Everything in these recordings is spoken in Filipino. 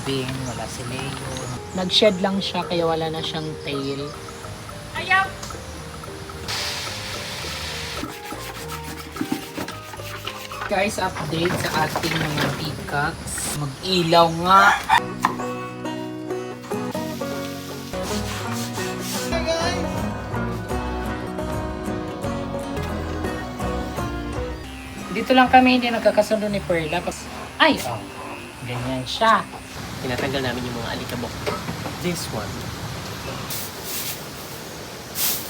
Robin, wala si Leo. Nag-shed lang siya kaya wala na siyang tail. Ayaw! Guys, update sa ating mga peacocks. Mag-ilaw nga. Dito lang kami hindi nagkakasundo ni Perla. Ay, oh. Ganyan siya. Tinatanggal namin yung mga alikabok. This one.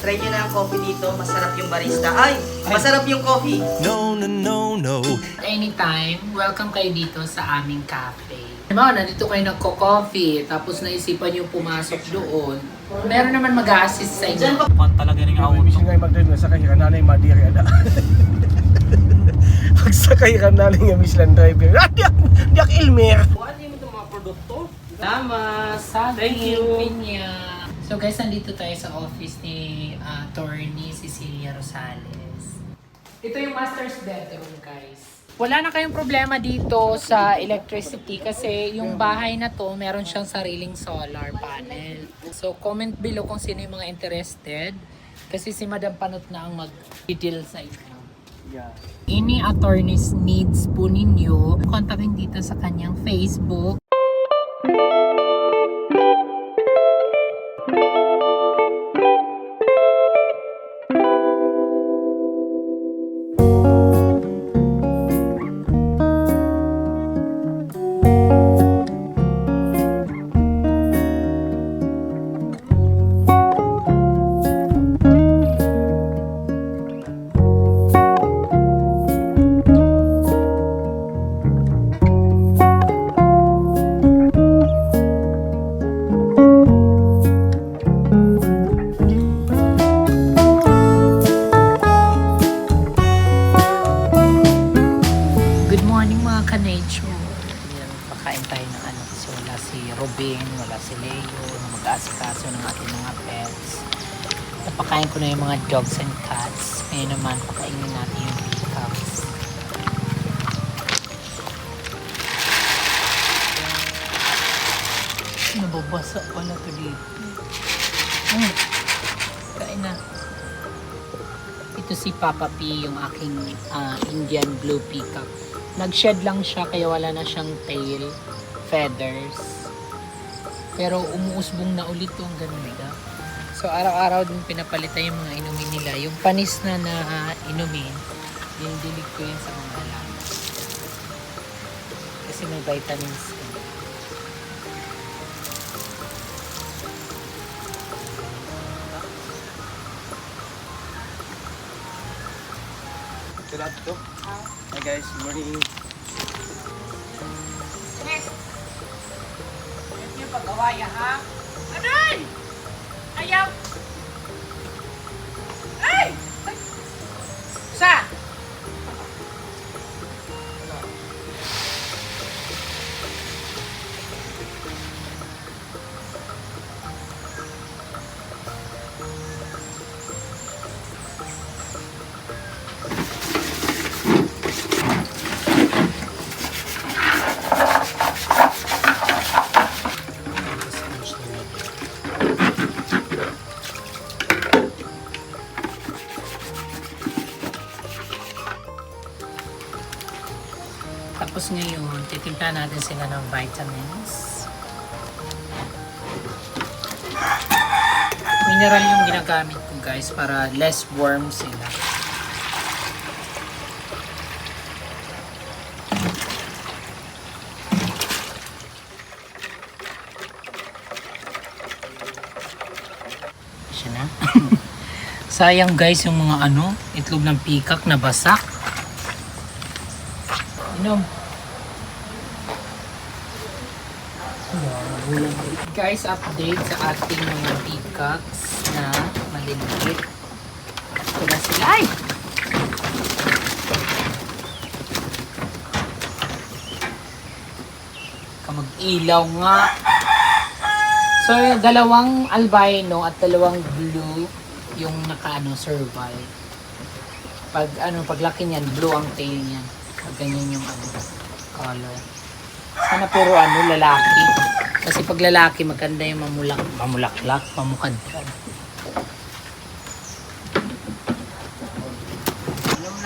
Try nyo na ang coffee dito. Masarap yung barista. Ay! Masarap yung coffee! No, no, no, no. Anytime, welcome kayo dito sa aming cafe. Diba, nandito kayo nagko-coffee, tapos naisipan nyo pumasok doon. Meron naman mag-a-assist sa inyo. Kung talaga ng awon Bising nga mag-drive sa sakay ka nanay madiri ada. Pagsakay ka nanay nga Michelin driver. Diak Ilmer. Ano yung mga produkto? Tama, Thank you. Pinya. So guys, nandito tayo sa office ni attorney Cecilia Rosales. Ito yung master's bedroom, guys. Wala na kayong problema dito sa electricity kasi yung bahay na to, meron siyang sariling solar panel. So comment below kung sino yung mga interested kasi si Madam Panot na ang mag-deal sa inyo. Yeah. Any attorney's needs po ninyo, kontakin dito sa kanyang Facebook. Good morning mga ka-nature. Yan, pakain tayo ng ano kasi wala si Robin, wala si Leo na mag-aasikaso ng ating mga pets. Napakain ko na yung mga dogs and cats. Ngayon naman, pakainin natin yung peacocks. Nababasa pala ito dito. Kain na. Ito si Papa P, yung aking Indian blue peacock. Nag-shed lang siya kaya wala na siyang tail, feathers. Pero umuusbong na ulit yung ganda. So araw-araw din pinapalitan yung mga inumin nila. Yung panis na inumin, dinidilig ko yun sa mga halaman. Kasi may vitamins. Sarap to. Hi guys, morning. Yung pag-awaya ha? Aday! Ayaw! Ay! Sa? Tapos ngayon, titimpla natin sila ng vitamins. Mineral yung ginagamit ko guys para less worm sila. Siya na. Sayang guys yung mga itlog ng peacock na basak. Guys, update sa ating mga peacocks na maliliit. Sila sila. Ay! Kamag-ilaw nga. So, yung dalawang albino at dalawang blue yung survive. Paglaki niyan, blue ang tail niyan. Pag ganyan yung color. Sana puro lalaki. Kasi pag lalaki, maganda yung mamulaklak, mamukadkad.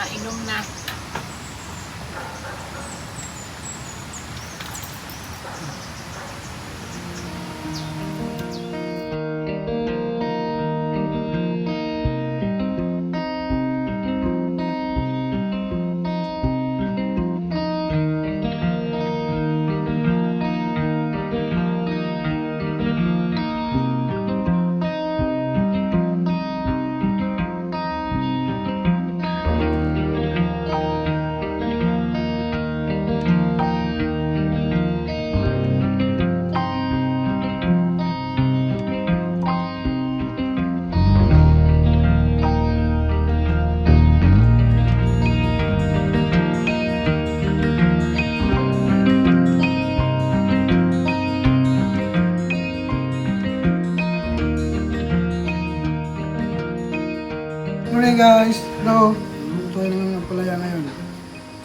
Inom na. Morning guys! Hello! Tayo naman ng palaya ngayon.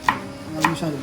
Ang almusal.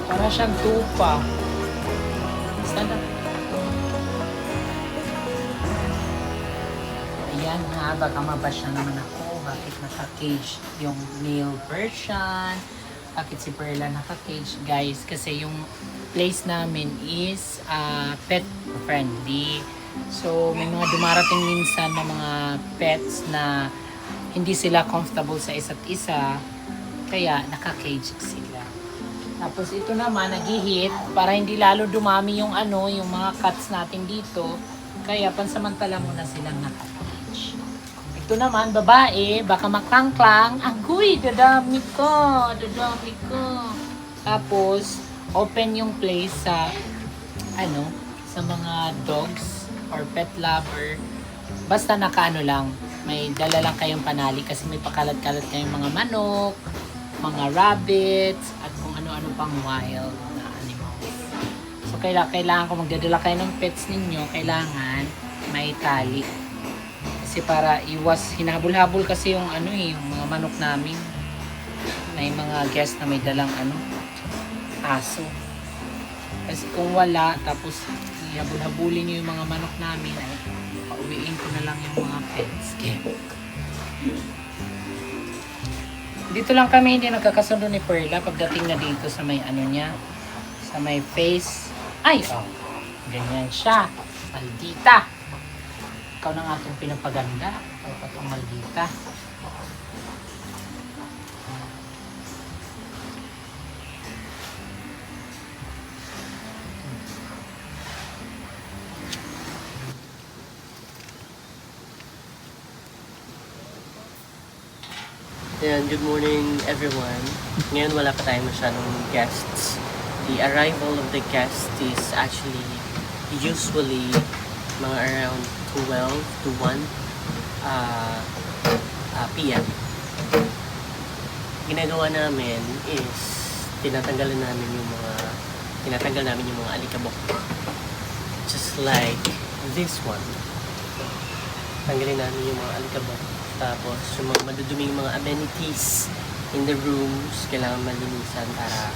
Para siyang tupa. Sana. Ayan ha, baka mabasya naman ako. Bakit naka-cage yung male version? Bakit si Perla naka-cage? Guys, kasi yung place namin is pet friendly. So, may mga dumarating minsan na mga pets na hindi sila comfortable sa isa't isa. Kaya naka-cage sila. Tapos ito naman, nag-hit para hindi lalo dumami yung yung mga cats natin dito. Kaya pansamantala muna silang naka-cage. Ito naman, babae, baka makangklang. Agoy, dadami ko. Tapos, open yung place sa, sa mga dogs or pet lover. Basta lang, may dala lang kayong panali kasi may pakalat-kalat kayong mga manok, mga rabbits, at kung ano-ano pang wild na animals. So, kailangan kung magdadala kayo ng pets ninyo, kailangan may tali. Kasi para iwas, hinabol-habol kasi yung yung mga manok namin. May mga guest na may dalang aso. Kasi kung wala, tapos ihabol-habulin nyo yung mga manok namin, ay pauwiin ko na lang yung mga pets. Dito lang kami hindi nagkakasundo ni Perla pagdating na dito sa may niya, sa may face. Ay, ganyan siya. Maldita. Ikaw na nga itong pinapaganda. Ikaw pa itong maldita. Ayan, good morning everyone. Ngayon wala pa tayong masyadong guests. The arrival of the guests is actually usually mga around 12 to 1 p.m. ginagawa namin is tinatanggal namin yung mga alikabok. Just like this one. Tanggalin namin yung mga alikabok. Tapos yung mga maduduming mga amenities in the rooms, kailangan malinisan para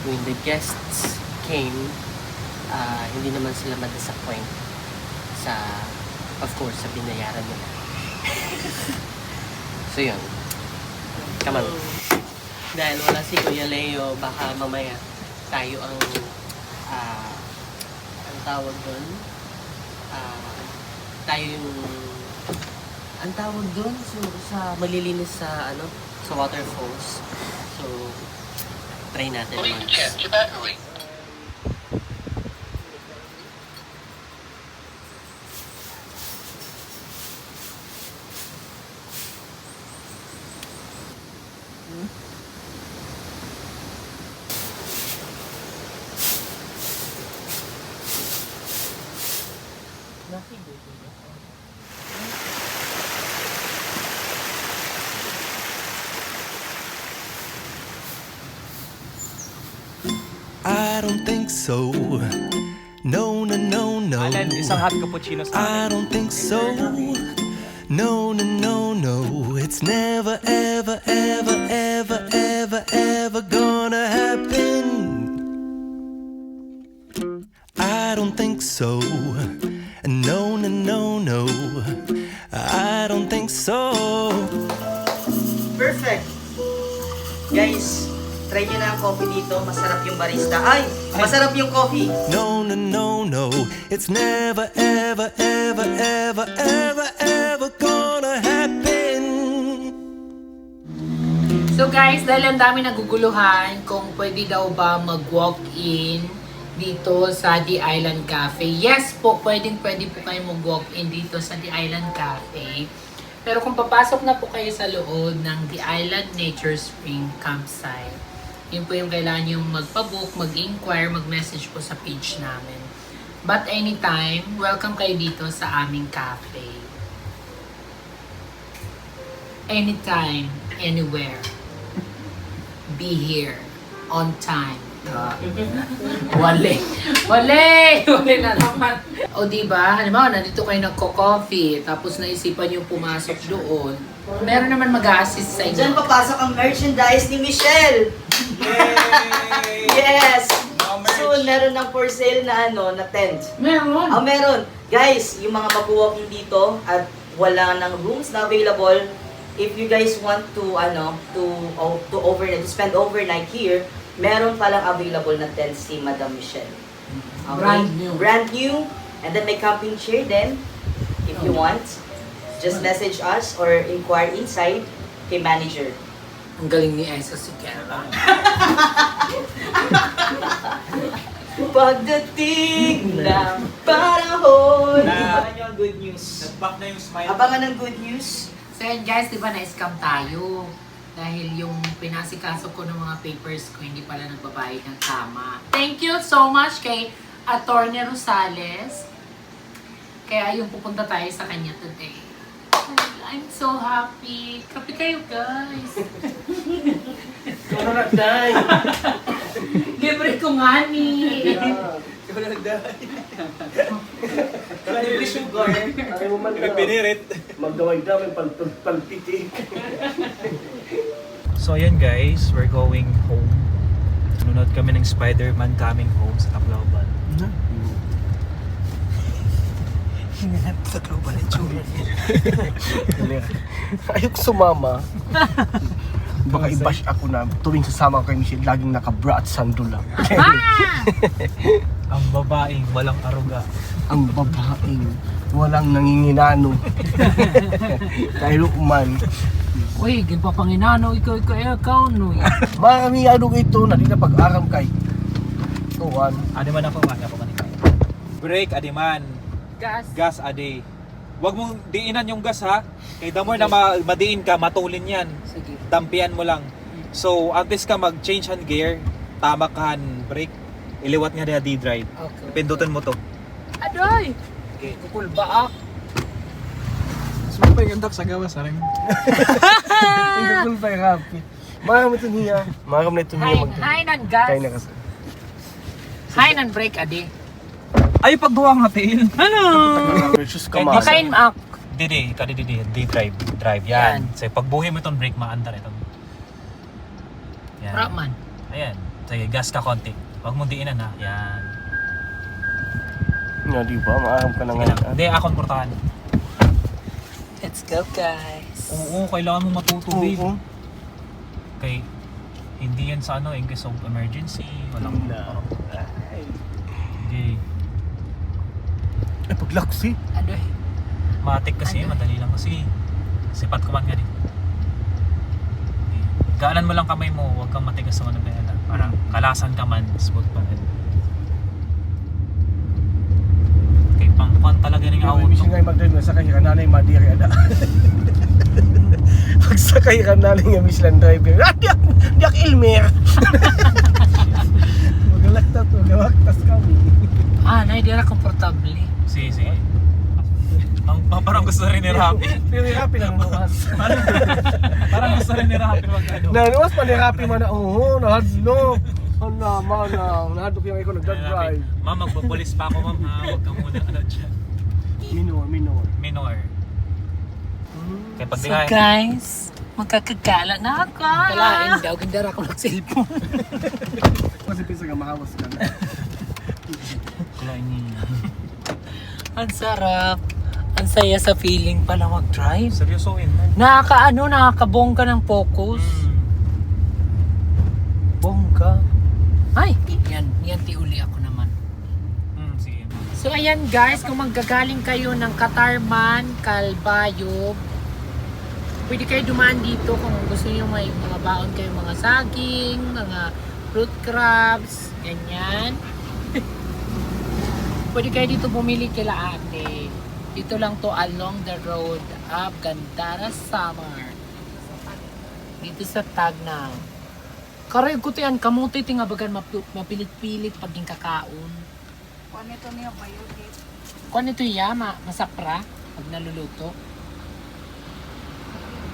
when the guests came, hindi naman sila ma-disappoint sa, of course, sa binayaran nila. So yun. Come on. Dahil wala si Kuya Leo, baka mamaya tayo ang tawag doon? Tayo yung ang tawag doon sa malilinis sa sa waterfalls. So try natin once. I don't think so. No, no, no, no. Alan, isang hot cappuccino sa I akin. don't think so. No, no, no, no. It's never, ever, ever, ever, ever, ever gonna happen. I don't think so. No, no, no, no. I don't think so. Perfect. Guys, try nyo na ang coffee dito. Masarap yung barista. Ay! Masarap yung coffee. No, no, no, no. It's never, ever, ever, ever, ever, ever gonna happen. So guys, dahil ang dami naguguluhan kung pwede daw ba mag-walk-in dito sa The Island Cafe. Yes po, pwede po kayo mag-walk-in dito sa The Island Cafe. Pero kung papasok na po kayo sa loob ng The Island Nature Spring Campsite, yun po yung kailangan yung magpabook, mag-inquire, mag-message po sa page namin. But anytime, welcome kayo dito sa aming cafe. Anytime, anywhere. Be here. On time. Wale na naman. O diba, halimbawa, nandito kayo nagko-coffee, tapos naisipan yung pumasok doon. Meron naman mag-a-assist sa Diyan inyo. papasok ang merchandise ni Michelle. Yes! Soon, meron ng for sale na na tent. Meron. Meron. Guys, yung mga mag-walking dito at wala ng rooms na available, if you guys want to spend overnight here, meron palang available na tent si Madam Michelle. Okay? Brand new. Brand new. And then may camping chair then, if you want. Just message us or inquire inside kay manager. Ang galing ni Esa si Kera. Pagdating ng panahon. Abangan nyo ang good news. Nag-back na yung smile. Abangan ang good news. So yun guys, di ba na-scam tayo? Dahil yung pinasikaso ko ng mga papers ko, hindi pala nagbabayad ng tama. Thank you so much kay Atty. Rosales. Kaya yung pupunta tayo sa kanya today. I'm so happy. Kape kayo guys. Ikaw na nag-die. Libre ko nga ni. Ikaw na nag-die. Libre sugar. Ay mo man ka. Pinirit. Magdaway-daway palpitik. So ayan guys, we're going home. Nunod kami ng Spider-Man Coming Home sa Tacloban. Sa global itsura. Ayok sumama. Baka i-bash ako na tuwing sasama ko kay Michelle, laging naka-bra at sandal lang. Ang babaeng walang aruga. Ang babaeng walang nanginginano. Kahit man. Uy, ginpapanginano, ikaw, no. Marami ano ito na di na pag-aram kay. Tuwan. Adiman ako man ikaw. Break, adiman. Gas. Gas, adi. Huwag mong diinan yung gas ha. Kay the more na madiin ka, matulin yan. Sige. Dampian mo lang. So, antes ka mag-change hand gear, tama ka hand brake, iliwat nga na D-drive. Okay. Pindutin mo to. Adoy! Okay. Kukul ba Sumapay yung sa gawas, sarang. Ang gagol pa yung happy. Maram ito niya. Maram na ito niya Hi nan gas. Kaya na kasi. Hi nan break adi. Ay, pagduwang natin. Ano? Versus kamasa. Makain ak. Didi, drive. Yan. Yan. So, pagbuhi mo itong brake, maandar ito. Yan. Raman. Ayan. Sige, gas ka konti. Huwag mo diinan ha. Yan. Nga, di ba? Maaram ka na Sige lang. nga. Hindi, akong portahan. Let's go guys. Oo, kailangan mo matuto, babe. Oo. Kay, hindi yan sa ano, in case of emergency. Walang Hindi. Eh, paglaksi. Ano eh? Matik kasi, madali lang kasi. Sipat ko man nga din. Gaanan mo lang kamay mo, huwag kang matigas sa manabela. Parang kalasan ka man, smooth pa rin. Okay, pang talaga ng awot Ibig to. nga mag-drive na sakay ka nanay madiri ada. Pag sakay ka nanay nga Michelin driver. Di ak Ilmer. Magalaktas kami. Naidira komportable. Sige. Parang gusto rin ni Rapi. Pero happy lang bukas. Parang gusto rin ni Rapi mag ano. Nanuwas pa ni Happy man na, oo, nahadlok. Ano, manang, nahadlok yung ikaw nagdadrive. Ma'am, magpupulis pa ako, ma'am, ha? Huwag kang muna ano dyan. Minor. Kaya pag So di kaya, guys, magkakagala na ako. Kalain daw, gindara ako ng cellphone. Kasi pisa nga mahawas ka na. kulain niya. Ang sarap. Ang saya sa feeling pala mag-drive. Seryosoin mo. Nakakabongga ng focus. Bongga. Ay, yan tiuli ako naman. Sige. So ayan guys, kung manggagaling kayo ng Katarman, Calbayog, pwede kayo dumaan dito kung gusto niyo may mga baon kayo, mga saging, mga fruit crabs, ganyan. Pwede kayo dito bumili kila ate. Dito lang to along the road of Gandara Summer. Dito sa Tagnaw. Karay ko tiyan, kamuti tingabagan mapilit-pilit paging kakaon. Kuan ito niya bayodit. Kuan ito yama, masapra pag naluluto.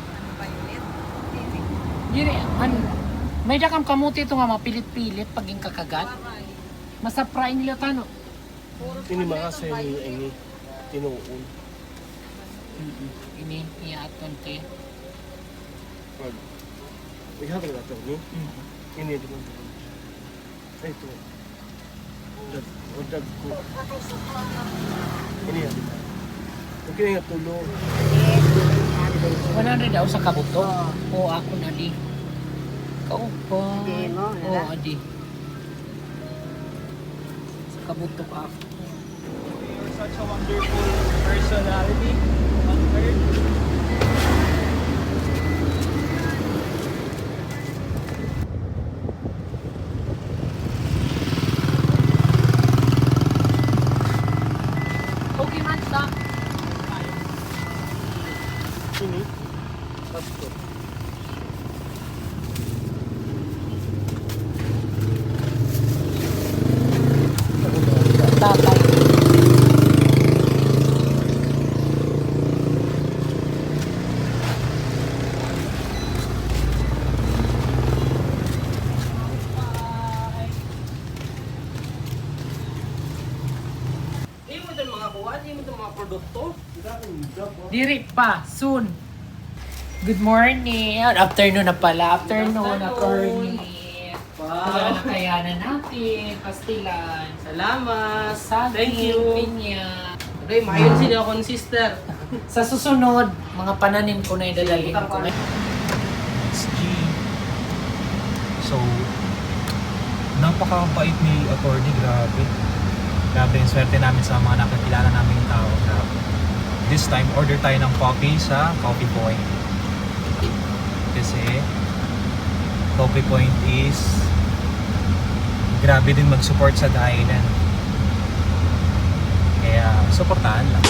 Ano bayodit? Diri, may dakam kamuti ito nga mapilit-pilit paging kakagat. Masapra nila tano. Ini makasay ni ini tinuon. Ini iya aton te. Pag ikaw talaga ito, ni? Ini di mo. Ay, ito. Udag ko. Ini yan. Okay nga tulo. 100 daw sa kabuto. O ako na di. Kao pa. Di mo, O wala. adi. Sa kabuto ka ako. Such a wonderful personality on earth. Okay man sa. Ini. Pasto. Tatay. Diri pa, soon. Good morning. Afternoon na pala. Afternoon, attorney. Wala na kayanan natin. Pastilan. Salamat. Saging, Thank you. pinya. Okay, mayon sila akong sister. Sa susunod, mga pananim ko na idadalhin ko. SG. So, napakabait ni attorney, grabe. Grabe yung swerte namin sa mga nakakilala namin yung tao. Grabe. This time, order tayo ng coffee sa Coffee Point. Kasi, Coffee Point is grabe din mag-support sa The Island. Kaya, supportahan lang.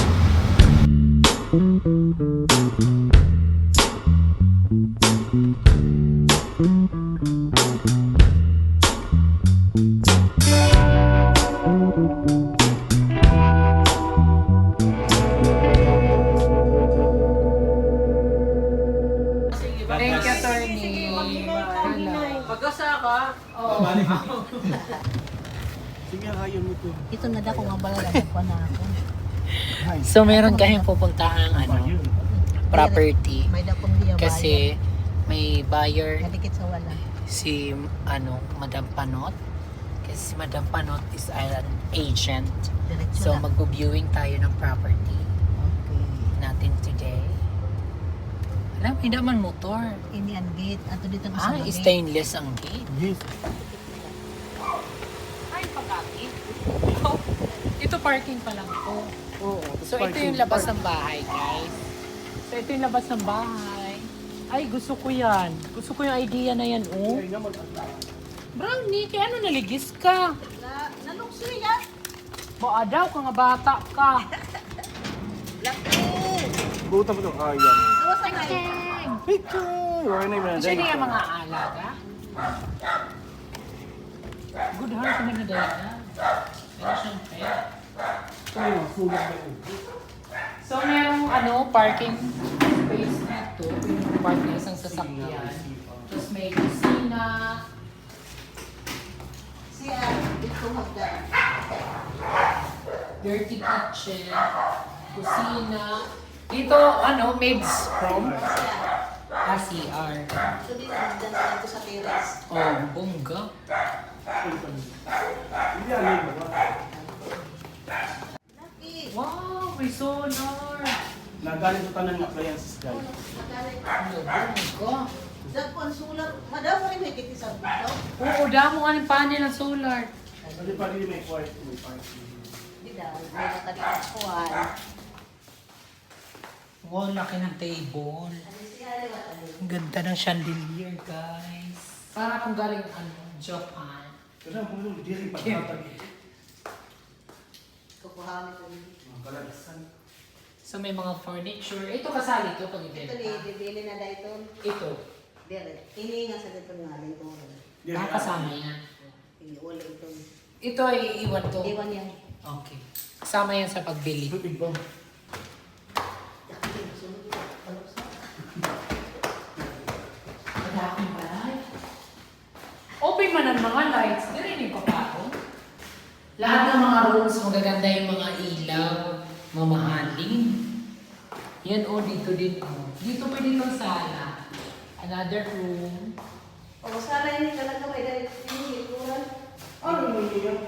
Thank you, attorney. Pagkasa ka? Oo. Sige, ayaw mo to. Ito na daw kung ang balalagyan ko na ako. So meron kayong pupuntahang property May daw kong diya kasi may buyer Nadikit sa wala. si Madam Panot. Kasi si Madam Panot is an agent. Diretso So na. magbo-viewing tayo ng property Okay. natin today. Alam, hindi naman motor. Ini ang gate. Ato dito ang sa gate. Stainless ang gate. Yes. Ay, pagkaki. Ito parking pa lang to. Oo. So ito yung labas ng bahay, guys. So ito yung labas ng bahay. Ay, gusto ko yan. Gusto ko yung idea na yan, oh. Brownie, kaya ano naligis ka? Naluksuri ya. Maadaw ka nga bata ka. Buta mo to. Ayan. Tawas na kayo. Picture! Okay na yung Siya niya mga alaga. Good heart naman na dahil na. Pero siyang pet. So, merong parking space dito. Yung park na isang sasakyan. Tapos may kusina. Siya, dito hagdan. Dirty kitchen. Kusina. Dito, maid's room. CR. So dito hagdan dito sa terrace. Oh, bongga. Laki. Wow, may solar. Nagaling ko ng appliances guys. Ano, bongga. Dagpon sulat. Madam mo rin may kiti sa dito. Oo, damo nga ng panel ng solar. Pwede pa rin may quiet, may party. Di daw. May nakalimutan ko ah. Wow, laki ng table. Ang ganda ng chandelier, guys. Para kung galing, Japan. Kasi ang puno, hindi rin pagkatag. Kukuhamin ko dito. Mga kalagasan. So may mga furniture. Ito kasali ito pag Ito ibenta. bibili na dito. Ito. Dire. Ini nga sa dito nga rin ko. Kasama yan. Wala ito. Ito ay iiwan to. Iwan yan. Okay. Kasama yan sa pagbili. Big bomb. Malaki ba? Open man ang mga lights. Dirinig ko pa ako. Lahat ng mga rooms, magaganda yung mga ilaw, mamahaling. Yan dito din. Dito pwede itong sala. Another room. O sana ini talaga may dahil ini ikuran. Ano naman yun?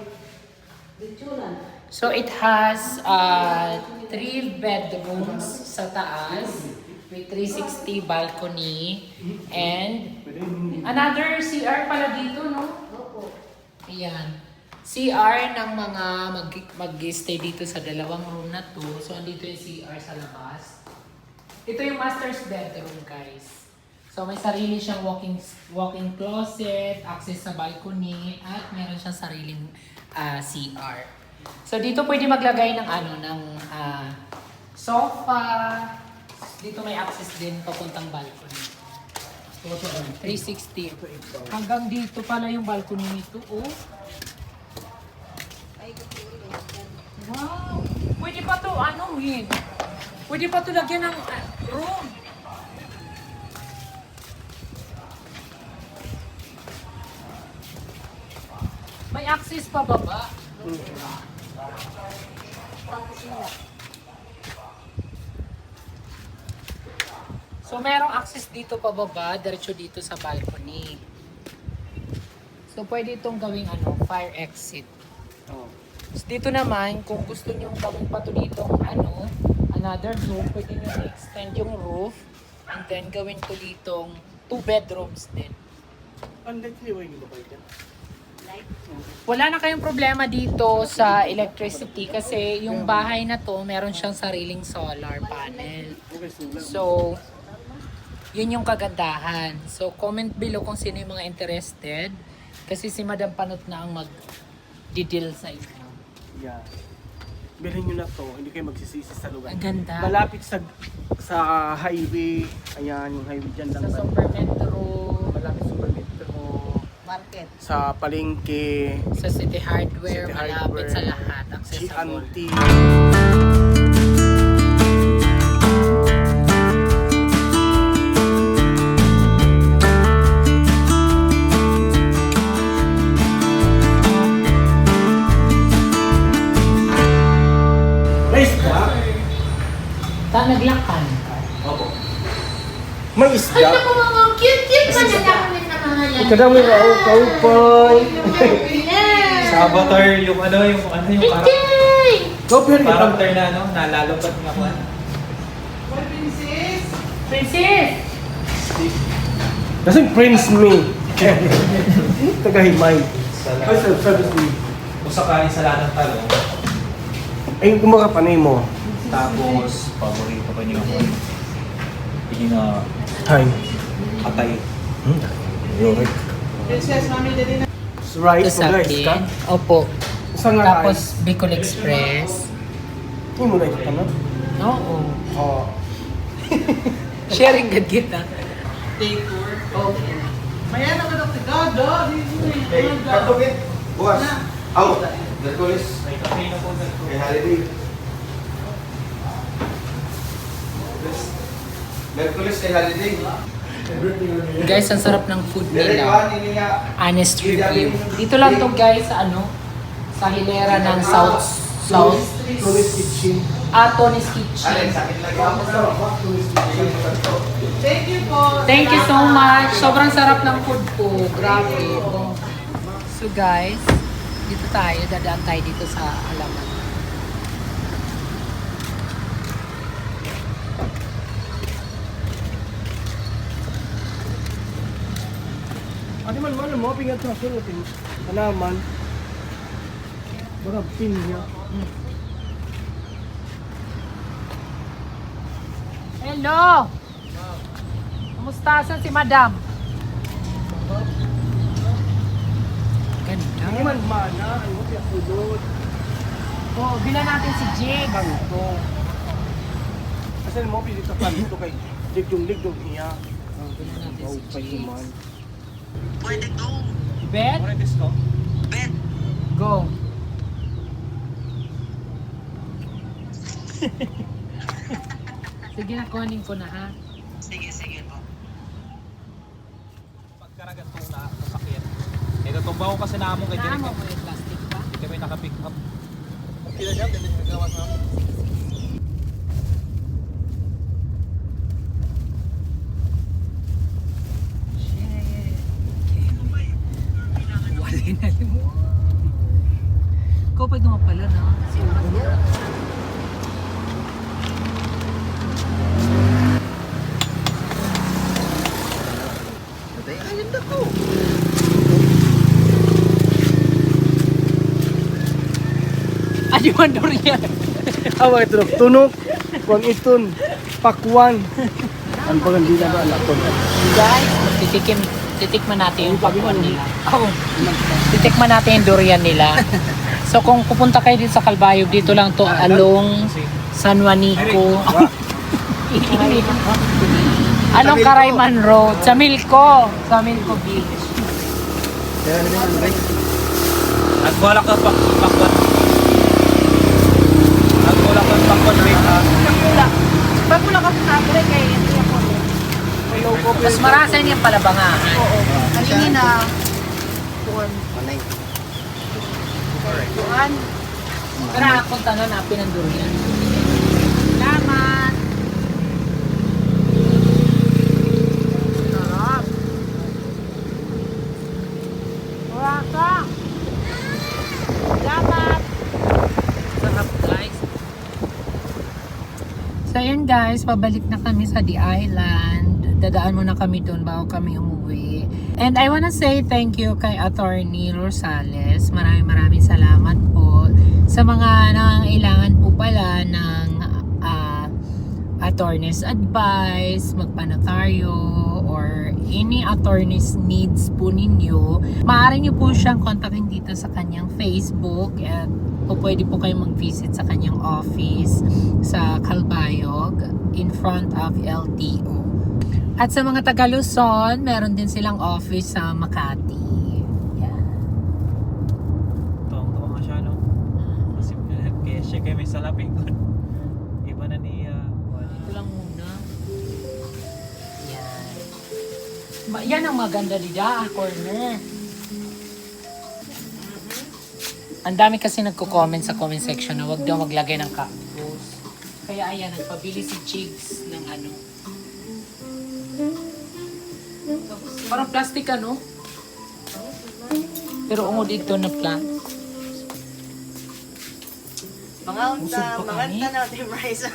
Ditsunan. So it has 3 bedrooms sa taas with 360 balcony and another CR pala dito, no? Opo. Ayan. CR ng mga mag-stay dito sa dalawang room na to. So andito yung CR sa labas. Ito yung master's bedroom, guys. So may sarili siyang walking closet, access sa balcony, at meron siyang sariling CR. So dito pwede maglagay ng sofa. Dito may access din papuntang balcony. 360. Hanggang dito pala yung balcony nito, oh. Ay, kapili. Wow! Pwede pa to, Pwede pa to lagyan ng room. May access pa baba. So merong access dito pa baba, diretso dito sa balcony. So pwede itong gawing fire exit. Oo. Tapos dito naman, kung gusto nyo gawin pa to dito another room, pwede nyo i-extend yung roof and then gawin to ditong 2 bedrooms din. Ang light niyo, hindi ba kayo? Wala na kayong problema dito sa electricity kasi yung bahay na to, meron siyang sariling solar panel. Okay, sulang. So, yun yung kagandahan. So, comment below kung sino yung mga interested kasi si Madam Panot na ang mag-deal sa inyo. Yeah. Bilhin nyo na to, hindi kayo magsisisi sa lugar. Ang ganda. Malapit sa highway. Ayan, yung highway dyan lang. Sa Super Metro, Malapit sa Metro. Market. Sa palengke. sa City Hardware, City malapit Hardware, sa lahat, accessible. G&T. Ay, naku mga cute man na kami na mga yan. Kadang may kaupay. Sa Avatar, yung character na nalalungkot nga po. Princess! Kasi Prince me. Tagahimay. Ay, service me. Kung sakali sa lahat ng talong, Ay, kumaka panay mo. tapos paborito ko niyo ako. Hindi na Hi. atay. Yun. Rice mo guys ka? Opo. Saan nga Tapos Bicol Express. Hindi mo na ito tanong? Oo. Oo. Sharing good kita. Okay, katugit. Bukas. Aw, Merkulis. May kape na po sa May holiday. Merkulis kay holiday. Guys, ang sarap ng food Direk nila. one, ini nga. Honest review. Dito lang to guys sa sa hilera ng South Tourist kitchen. Tony's Kitchen. Alin, sakit lagi ako sa Tourist kitchen. Thank you so much. Sobrang sarap ng food po. Grabe. So guys, dito tayo. Dadaan tayo dito sa Alaman. Ano man mo, pingat na sulutin. Alaman. Baka pin niya. Hello! Kumusta? Saan si Madam? Hindi Ganda. man mana, ano siya sulod. Oh, bilan natin si Jig. Kanto. Kasi mo pinito kanto kay ligdong niya. Oh, bilan natin Oh, si pa Jig. man. Bet? Muna disco. Go. Sige na, kuhanin ko na ha. Pagkaragan to na sasakyan. Ito tumbaw kasi na among kay Direk. Naamo mo yung plastic pa? Hindi may naka-pick up. Kila siya, dili gawas na. Wala na mo. Ikaw pa ito nga pala na. Adi man durian. Awa ito, tunok. Kuang iton. Pakwan. Ang pagandila ba anak ko? Guys, titikman natin yung pakwan nila. Oh, titikman natin yung durian nila. So kung pupunta kayo dito sa Calbayog, dito lang to along San Juanico. Along Carayman Road, sa Milco Beach. At wala ka pakwan. At wala ka pakwan rate ha. Pag mula ka sa abre kay hindi ako. Mas marasan yung palabangahan. Oo. Kanini na kuwan. Kuwan. Pero punta na napin ang durian. Salamat! Sarap. Wala ka! Salamat! Sarap guys. So yun guys, pabalik na kami sa The Island. Dadaan muna kami doon bago kami umuwi. And I wanna say thank you kay Attorney Rosales. Maraming salamat po sa mga nangangailangan po pala ng attorney's advice, magpanotaryo, or any attorney's needs po ninyo. Maaari nyo po siyang kontakin dito sa kanyang Facebook at pwede po kayong mag-visit sa kanyang office sa Calbayog in front of LTO. At sa mga taga Luzon, meron din silang office sa Makati. Yan. Tuwang-tuwa nga siya, no? Kasi kaya siya kayo may salapin ko. Iba na niya. Ito lang muna. Yan. Yan ang maganda nila, corner. Ang dami kasi nagko-comment sa comment section na wag daw maglagay ng cactus. Kaya ayan, nagpabili si Chigs ng ano. Parang plastic ano? Pero ungo dito na plastic. Mga unta, mga unta na, Team Rice.